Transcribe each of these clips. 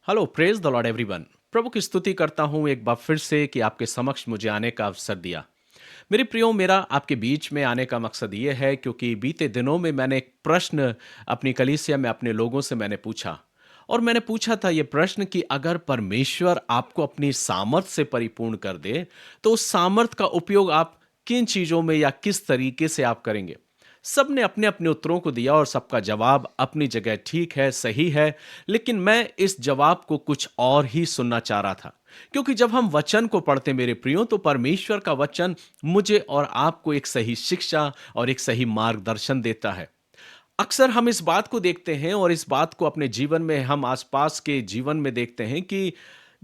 Hello praise the lord everyone. प्रभु की स्तुति करता हूँ एक बार फिर से कि आपके समक्ष मुझे आने का अवसर दिया। मेरे प्रियो, मेरा आपके बीच में आने का मकसद ये है क्योंकि बीते दिनों में मैंने एक प्रश्न अपनी कलीसिया में अपने लोगों से मैंने पूछा। और मैंने पूछा था ये प्रश्न कि अगर परमेश्वर आपको अपनी सामर्थ से परिपूर्ण कर दे तो उस सामर्थ का उपयोग आप किन चीजों में या किस तरीके से आप करेंगे। सबने अपने अपने उत्तरों को दिया और सबका जवाब अपनी जगह ठीक है, सही है। लेकिन मैं इस जवाब को कुछ और ही सुनना चाह रहा था, क्योंकि जब हम वचन को पढ़ते मेरे प्रियो तो परमेश्वर का वचन मुझे और आपको एक सही शिक्षा और एक सही मार्गदर्शन देता है। अक्सर हम इस बात को देखते हैं और इस बात को अपने जीवन में हम आसपास के जीवन में देखते हैं कि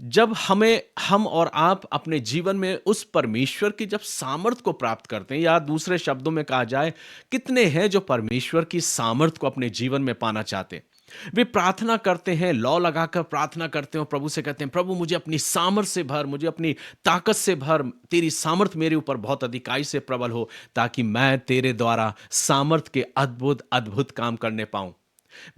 जब हम और आप अपने जीवन में उस परमेश्वर की जब सामर्थ को प्राप्त करते हैं, या दूसरे शब्दों में कहा जाए, कितने हैं जो परमेश्वर की सामर्थ को अपने जीवन में पाना चाहते हैं। वे प्रार्थना करते हैं, लौ लगाकर प्रार्थना करते हैं और प्रभु से कहते हैं, प्रभु मुझे अपनी सामर्थ से भर, मुझे अपनी ताकत से भर, तेरी सामर्थ मेरे ऊपर बहुत अधिकाई से प्रबल हो, ताकि मैं तेरे द्वारा सामर्थ के अद्भुत अद्भुत काम करने पाऊं।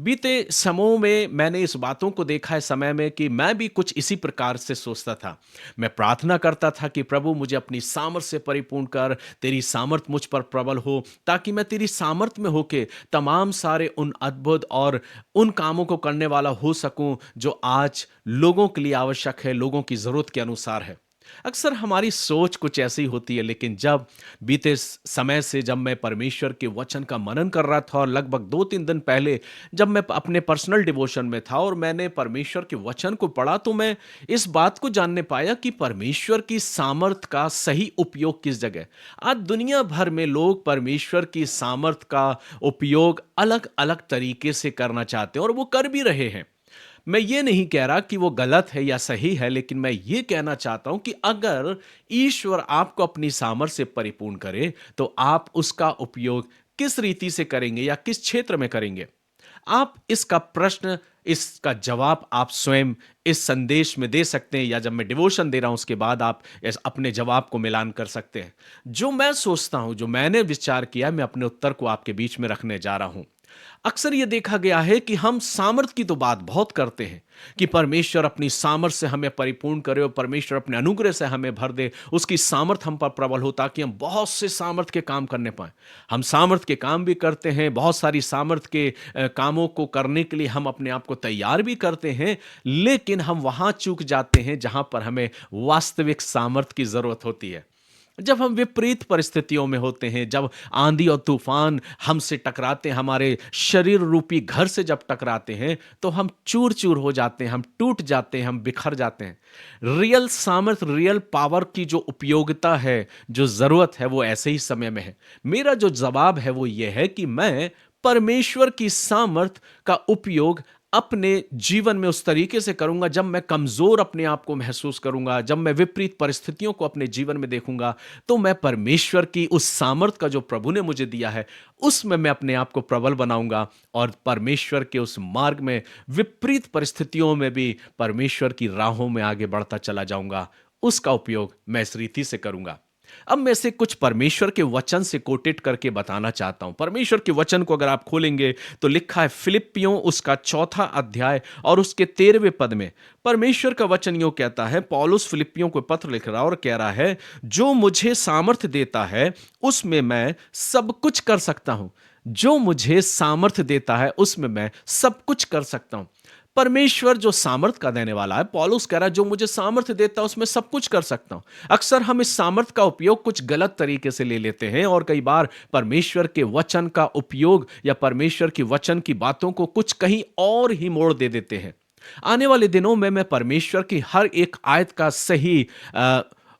बीते समयों में मैंने इस बातों को देखा है समय में कि मैं भी कुछ इसी प्रकार से सोचता था। मैं प्रार्थना करता था कि प्रभु मुझे अपनी सामर्थ से परिपूर्ण कर, तेरी सामर्थ मुझ पर प्रबल हो, ताकि मैं तेरी सामर्थ में होके तमाम सारे उन अद्भुत और उन कामों को करने वाला हो सकूं जो आज लोगों के लिए आवश्यक है, लोगों की जरूरत के अनुसार है। अक्सर हमारी सोच कुछ ऐसी होती है, लेकिन जब बीते समय से जब मैं परमेश्वर के वचन का मनन कर रहा था और लगभग 2-3 दिन पहले जब मैं अपने पर्सनल डिवोशन में था और मैंने परमेश्वर के वचन को पढ़ा, तो मैं इस बात को जानने पाया कि परमेश्वर की सामर्थ का सही उपयोग किस जगह। आज दुनिया भर में लोग परमेश्वर की सामर्थ का उपयोग अलग अलग तरीके से करना चाहते हैं और वो कर भी रहे हैं। मैं ये नहीं कह रहा कि वो गलत है या सही है, लेकिन मैं ये कहना चाहता हूं कि अगर ईश्वर आपको अपनी सामर्थ्य से परिपूर्ण करे तो आप उसका उपयोग किस रीति से करेंगे या किस क्षेत्र में करेंगे। आप इसका प्रश्न, इसका जवाब आप स्वयं इस संदेश में दे सकते हैं, या जब मैं डिवोशन दे रहा हूं उसके बाद आप अपने जवाब को मिलान कर सकते हैं। जो मैं सोचता हूं, जो मैंने विचार किया, मैं अपने उत्तर को आपके बीच में रखने जा रहा हूं। अक्सर यह देखा गया है कि हम सामर्थ की तो बात बहुत करते हैं कि परमेश्वर अपनी सामर्थ से हमें परिपूर्ण करे और परमेश्वर अपने अनुग्रह से हमें भर दे, उसकी सामर्थ हम पर प्रबल हो ताकि हम बहुत से सामर्थ के काम करने पाए। हम सामर्थ के काम भी करते हैं, बहुत सारी सामर्थ के कामों को करने के लिए हम अपने आप को तैयार भी करते हैं, लेकिन हम वहां चूक जाते हैं जहां पर हमें वास्तविक सामर्थ की जरूरत होती है। जब हम विपरीत परिस्थितियों में होते हैं, जब आंधी और तूफान हमसे टकराते हैं, हमारे शरीर रूपी घर से जब टकराते हैं, तो हम चूर चूर हो जाते हैं, हम टूट जाते हैं, हम बिखर जाते हैं। रियल सामर्थ, रियल पावर की जो उपयोगिता है, जो जरूरत है, वो ऐसे ही समय में है। मेरा जो जवाब है वो ये है कि मैं परमेश्वर की सामर्थ का उपयोग अपने जीवन में उस तरीके से करूंगा जब मैं कमजोर अपने आप को महसूस करूंगा, जब मैं विपरीत परिस्थितियों को अपने जीवन में देखूंगा, तो मैं परमेश्वर की उस सामर्थ का जो प्रभु ने मुझे दिया है उसमें मैं अपने आप को प्रबल बनाऊंगा और परमेश्वर के उस मार्ग में विपरीत परिस्थितियों में भी परमेश्वर की राहों में आगे बढ़ता चला जाऊंगा। उसका उपयोग मैं इस रीति से करूंगा। अब मैं से कुछ परमेश्वर के वचन से कोटेट करके बताना चाहता हूं। परमेश्वर के वचन को अगर आप खोलेंगे तो लिखा है फिलिप्पियों उसका 4 अध्याय और उसके 13वें पद में परमेश्वर का वचन यूं कहता है। पौलुस फिलिप्पियों को पत्र लिख रहा है और कह रहा है, जो मुझे सामर्थ्य देता है उसमें मैं सब कुछ कर सकता हूं। जो मुझे सामर्थ्य देता है उसमें मैं सब कुछ कर सकता हूं। परमेश्वर जो सामर्थ का देने वाला है, पौलुस कह रहा है, जो मुझे सामर्थ्य देता है उसमें सब कुछ कर सकता हूं। अक्सर हम इस सामर्थ का उपयोग कुछ गलत तरीके से ले लेते हैं और कई बार परमेश्वर के वचन का उपयोग या परमेश्वर की वचन की बातों को कुछ कहीं और ही मोड़ दे देते हैं। आने वाले दिनों में मैं परमेश्वर की हर एक आयत का सही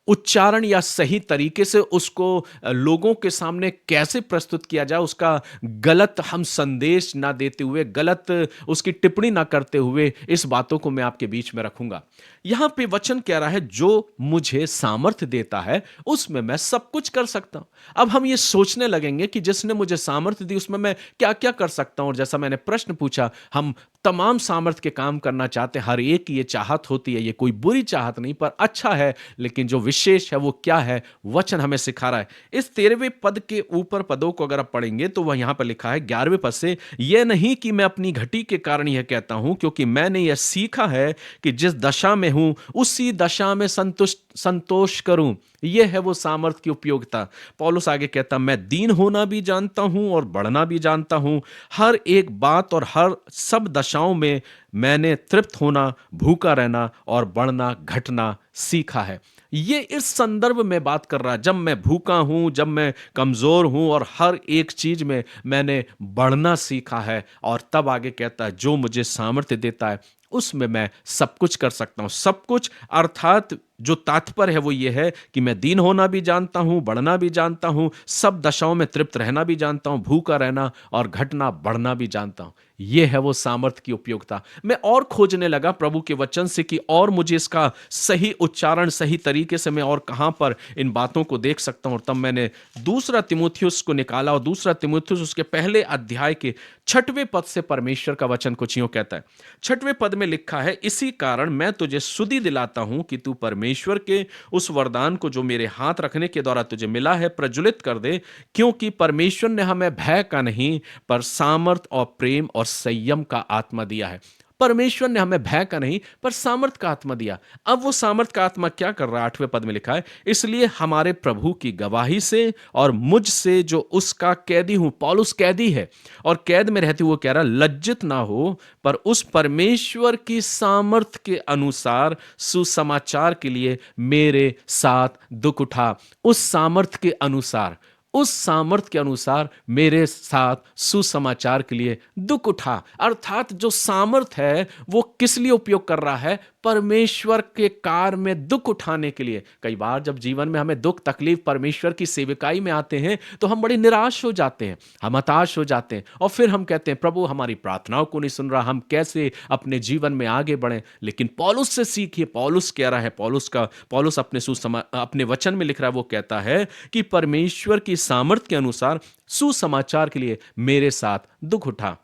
उच्चारण या सही तरीके से उसको लोगों के सामने कैसे प्रस्तुत किया जाए, उसका गलत हम संदेश ना देते हुए, गलत उसकी टिप्पणी ना करते हुए, इस बातों को मैं आपके बीच में रखूंगा। यहां पे वचन कह रहा है, जो मुझे सामर्थ्य देता है उसमें मैं सब कुछ कर सकता हूं। अब हम ये सोचने लगेंगे कि जिसने मुझे सामर्थ्य दी उसमें मैं क्या क्या कर सकता हूं। और जैसा मैंने प्रश्न पूछा, हम तमाम सामर्थ्य के काम करना चाहते हैं, हर एक की ये चाहत होती है, ये कोई बुरी चाहत नहीं पर अच्छा है। लेकिन जो विशेष है वो क्या है, वचन हमें सिखा रहा है। इस 13वें पद के ऊपर पदों को अगर आप पढ़ेंगे तो वह यहाँ पर लिखा है 11वें पद से, यह नहीं कि मैं अपनी घटी के कारण यह कहता हूं, क्योंकि मैंने यह सीखा है कि जिस दशा में हूं उसी दशा में संतोष करूं। यह है वो सामर्थ की उपयोगिता। पौलुस आगे कहता, मैं दीन होना भी जानता हूं और बढ़ना भी जानता हूं। हर एक बात और हर सब दशाओं में मैंने तृप्त होना, भूखा रहना और बढ़ना घटना सीखा है। ये इस संदर्भ में बात कर रहा है, जब मैं भूखा हूं, जब मैं कमजोर हूं और हर एक चीज में मैंने बढ़ना सीखा है। और तब आगे कहता है, जो मुझे सामर्थ्य देता है उसमें मैं सब कुछ कर सकता हूं। सब कुछ अर्थात जो तात्पर्य है वो ये है कि मैं दीन होना भी जानता हूं, बढ़ना भी जानता हूं, सब दशाओं में तृप्त रहना भी जानता हूं, भूखा रहना और घटना बढ़ना भी जानता हूं। यह है वो सामर्थ्य की उपयोगिता। मैं और खोजने लगा प्रभु के वचन से कि और मुझे इसका सही उच्चारण, सही तरीके से मैं और कहां पर इन बातों को देख सकता हूं। और तब मैंने दूसरा तीमुथियुस को निकाला और दूसरा तीमुथियुस उसके पहले अध्याय के 6वें पद से परमेश्वर का वचन कुछ यूं कहता है। 6वें पद में लिखा है, इसी कारण मैं तुझे सुधि दिलाता हूं कि तू परमेश्वर के उस वरदान को जो मेरे हाथ रखने के द्वारा तुझे मिला है प्रज्वलित कर दे, क्योंकि परमेश्वर ने हमें भय का नहीं पर सामर्थ और प्रेम और संयम का आत्मा दिया है। परमेश्वर ने हमें भय का नहीं पर सामर्थ का आत्मा दिया। अब वो सामर्थ का आत्मा क्या कर रहा है? 8वें पद में लिखा है, इसलिए हमारे प्रभु की गवाही से और मुझसे जो उसका कैदी हूं। पौलुस कैदी है और कैद में रहते हुए कह रहा, लज्जित ना हो पर उस परमेश्वर की सामर्थ के अनुसार सुसमाचार के लिए मेरे साथ दुख उठा। उस सामर्थ के अनुसार, उस सामर्थ के अनुसार मेरे साथ सुसमाचार के लिए दुख उठा। अर्थात जो सामर्थ है वो किस लिए उपयोग कर रहा है? परमेश्वर के कार्य में दुख उठाने के लिए। कई बार जब जीवन में हमें दुख तकलीफ परमेश्वर की सेवकाई में आते हैं तो हम बड़े निराश हो जाते हैं, हम हताश हो जाते हैं और फिर हम कहते हैं प्रभु हमारी प्रार्थनाओं को नहीं सुन रहा, हम कैसे अपने जीवन में आगे बढ़ें। लेकिन पौलुस से सीखिए, पौलुस कह रहा है, पौलुस अपने वचन में लिख रहा है, वो कहता है कि परमेश्वर की सामर्थ के अनुसार सुसमाचार के लिए मेरे साथ दुख उठा।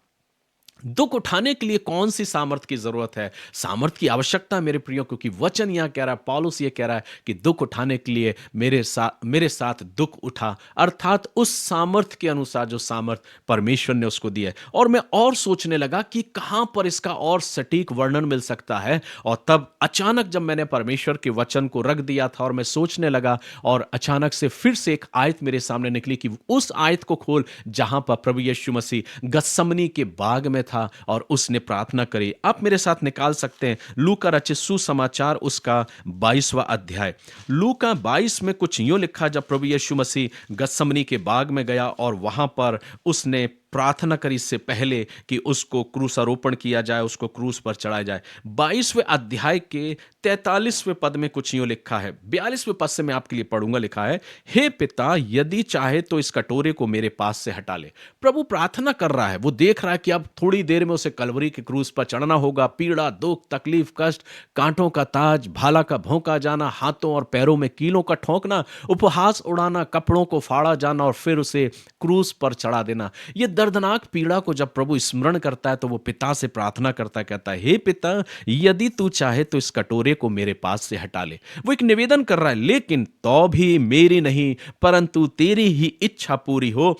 दुख उठाने के लिए कौन सी सामर्थ की जरूरत है? सामर्थ की आवश्यकता है मेरे प्रियो, क्योंकि वचन यहां कह रहा है, पौलुस ये कह रहा है कि दुख उठाने के लिए मेरे साथ दुख उठा। अर्थात उस सामर्थ के अनुसार जो सामर्थ परमेश्वर ने उसको दी है। और मैं और सोचने लगा कि कहां पर इसका और सटीक वर्णन मिल सकता है। और तब अचानक जब मैंने परमेश्वर के वचन को रख दिया था और मैं सोचने लगा, और अचानक से फिर से एक आयत मेरे सामने निकली कि उस आयत को खोल जहां पर प्रभु यीशु मसीह गत्समनी के बाग में था और उसने प्रार्थना करी। आप मेरे साथ निकाल सकते हैं लूका रचित सुसमाचार उसका 22वां अध्याय। लूका 22 में कुछ यूं लिखा, जब प्रभु यीशु मसीह गत्समनी के बाग में गया और वहां पर उसने प्रार्थना करी इससे पहले कि उसको क्रूसारोपण किया जाए, उसको क्रूस पर चढ़ाया जाए। 22वें अध्याय के 43वें पद में कुछ यूं लिखा है, 42वें पद से मैं आपके लिए पढ़ूंगा। लिखा है, हे पिता यदि चाहे तो इस कटोरे को मेरे पास से हटा ले। प्रभु प्रार्थना कर रहा है, वो देख रहा है कि अब थोड़ी देर में उसे कलवरी के क्रूस पर चढ़ना होगा। पीड़ा, दुख, तकलीफ, कष्ट, कांटों का ताज, भाला का भौंका जाना, हाथों और पैरों में कीलों का ठोंकना, उपहास उड़ाना, कपड़ों को फाड़ा जाना और फिर उसे क्रूस पर चढ़ा देना। ये दर्दनाक पीड़ा को जब प्रभु स्मरण करता है तो वो पिता से प्रार्थना करता है, कहता है, हे पिता यदि तू चाहे तो इस कटोरे को मेरे पास से हटा ले। वो एक निवेदन कर रहा है, लेकिन तो भी मेरी नहीं परंतु तेरी ही इच्छा पूरी हो।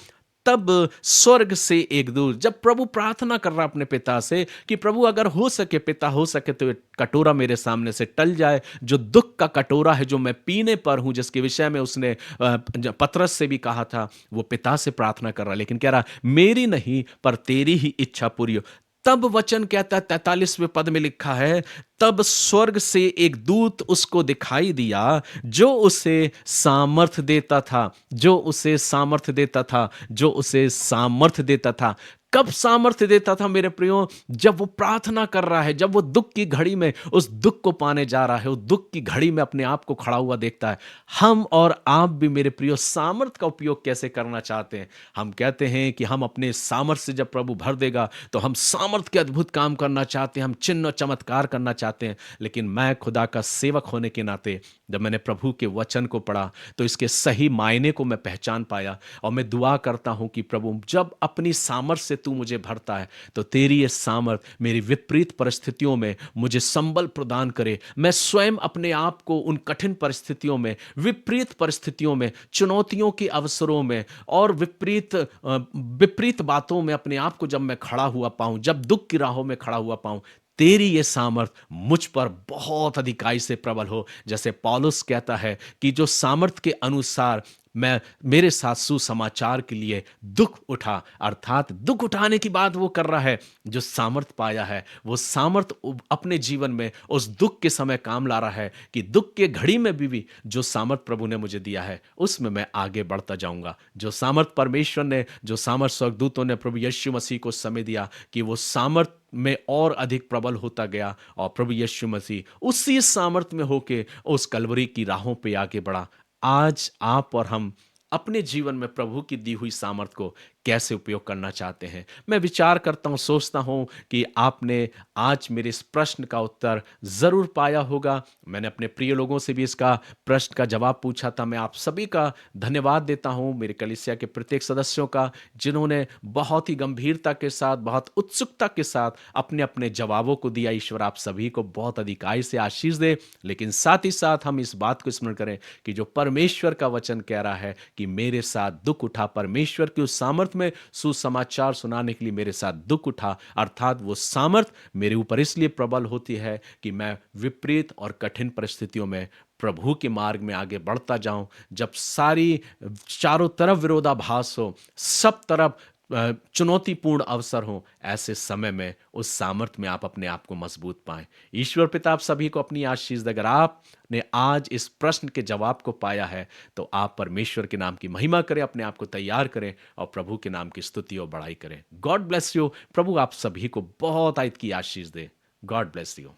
तब स्वर्ग से एक दूत, जब प्रभु प्रार्थना कर रहा अपने पिता से कि प्रभु अगर हो सके, पिता हो सके तो ये कटोरा मेरे सामने से टल जाए, जो दुख का कटोरा है जो मैं पीने पर हूं, जिसके विषय में उसने पतरस से भी कहा था, वो पिता से प्रार्थना कर रहा, लेकिन कह रहा मेरी नहीं पर तेरी ही इच्छा पूरी हो। तब वचन कहता है 43वें पद में लिखा है, तब स्वर्ग से एक दूत उसको दिखाई दिया जो उसे सामर्थ देता था, जो उसे सामर्थ देता था, जो उसे सामर्थ देता था। कब सामर्थ्य देता था मेरे प्रियो? जब वो प्रार्थना कर रहा है, जब वो दुख की घड़ी में उस दुख को पाने जा रहा है, उस दुख की घड़ी में अपने आप को खड़ा हुआ देखता है। हम और आप भी मेरे प्रियो सामर्थ्य का उपयोग कैसे करना चाहते हैं? हम कहते हैं कि हम अपने सामर्थ्य से जब प्रभु भर देगा तो हम सामर्थ्य के अद्भुत काम करना चाहते हैं, हम चिन्ह और चमत्कार करना चाहते हैं। लेकिन मैं खुदा का सेवक होने के नाते जब मैंने प्रभु के वचन को पढ़ा तो इसके सही मायने को मैं पहचान पाया। और मैं दुआ करता हूँ कि प्रभु जब अपनी सामर्थ से तू मुझे भरता है तो तेरी ये सामर्थ मेरी विपरीत परिस्थितियों में मुझे संबल प्रदान करे। मैं स्वयं अपने आप को उन कठिन परिस्थितियों में, विपरीत परिस्थितियों में, चुनौतियों के अवसरों में और विपरीत बातों में अपने आप को जब मैं खड़ा हुआ पाऊं, जब दुख की राहों में खड़ा हुआ पाऊं, तेरी ये सामर्थ मुझ पर बहुत अधिकाई से प्रबल हो। जैसे पौलुस कहता है कि जो सामर्थ के अनुसार मैं मेरे साथ सुसमाचार के लिए दुख उठा, अर्थात दुख उठाने की बात वो कर रहा है। जो सामर्थ पाया है वो सामर्थ अपने जीवन में उस दुख के समय काम ला रहा है कि दुख के घड़ी में भी जो सामर्थ प्रभु ने मुझे दिया है उसमें मैं आगे बढ़ता जाऊंगा। जो सामर्थ परमेश्वर ने, जो सामर्थ स्वर्गदूतों ने प्रभु यीशु मसीह को समय दिया कि वो सामर्थ में और अधिक प्रबल होता गया और प्रभु यीशु मसीह उसी सामर्थ में होके उस कलवरी की राहों पे आगे बढ़ा। आज आप और हम अपने जीवन में प्रभु की दी हुई सामर्थ को कैसे उपयोग करना चाहते हैं। मैं विचार करता हूं, सोचता हूं कि आपने आज मेरे इस प्रश्न का उत्तर जरूर पाया होगा। मैंने अपने प्रिय लोगों से भी इसका प्रश्न का जवाब पूछा था। मैं आप सभी का धन्यवाद देता हूं, मेरे कलीसिया के प्रत्येक सदस्यों का, जिन्होंने बहुत ही गंभीरता के साथ, बहुत उत्सुकता के साथ अपने अपने जवाबों को दिया। ईश्वर आप सभी को बहुत अधिकाई से आशीष दे। लेकिन साथ ही साथ हम इस बात को स्मरण करें कि जो परमेश्वर का वचन कह रहा है कि मेरे साथ दुख उठा, परमेश्वर की उस सामर्थ में सुसमाचार सुनाने के लिए मेरे साथ दुख उठा, अर्थात वो सामर्थ मेरे ऊपर इसलिए प्रबल होती है कि मैं विपरीत और कठिन परिस्थितियों में प्रभु के मार्ग में आगे बढ़ता जाऊं। जब सारी चारों तरफ विरोधाभास हो, सब तरफ चुनौतीपूर्ण अवसर हो, ऐसे समय में उस सामर्थ में आप अपने आप को मजबूत पाएं। ईश्वर पिता आप सभी को अपनी आशीष दे। अगर आपने आज इस प्रश्न के जवाब को पाया है तो आप परमेश्वर के नाम की महिमा करें, अपने आप को तैयार करें और प्रभु के नाम की स्तुति और बड़ाई करें। God bless you. प्रभु आप सभी को बहुत आयत की आशीष दे। God bless you.